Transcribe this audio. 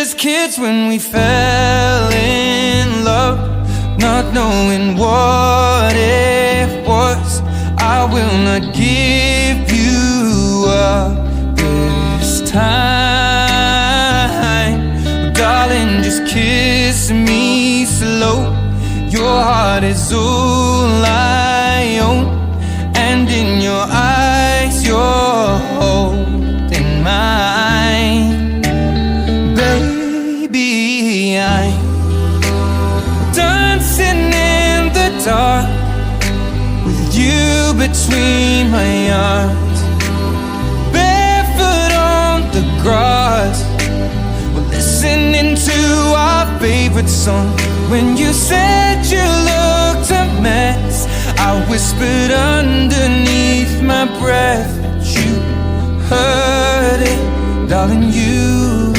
just kids when we fell in love, not knowing what it was. I will not give you up this time, darling, just kiss me slow. Your heart is all I own, and in your eyes you're holding mine. Baby, I'm dancing in the dark with you between my arms, barefoot on the grass. We're listening to our favorite song. When you said you looked a mess, I whispered underneath my breath that you heard it, darling, you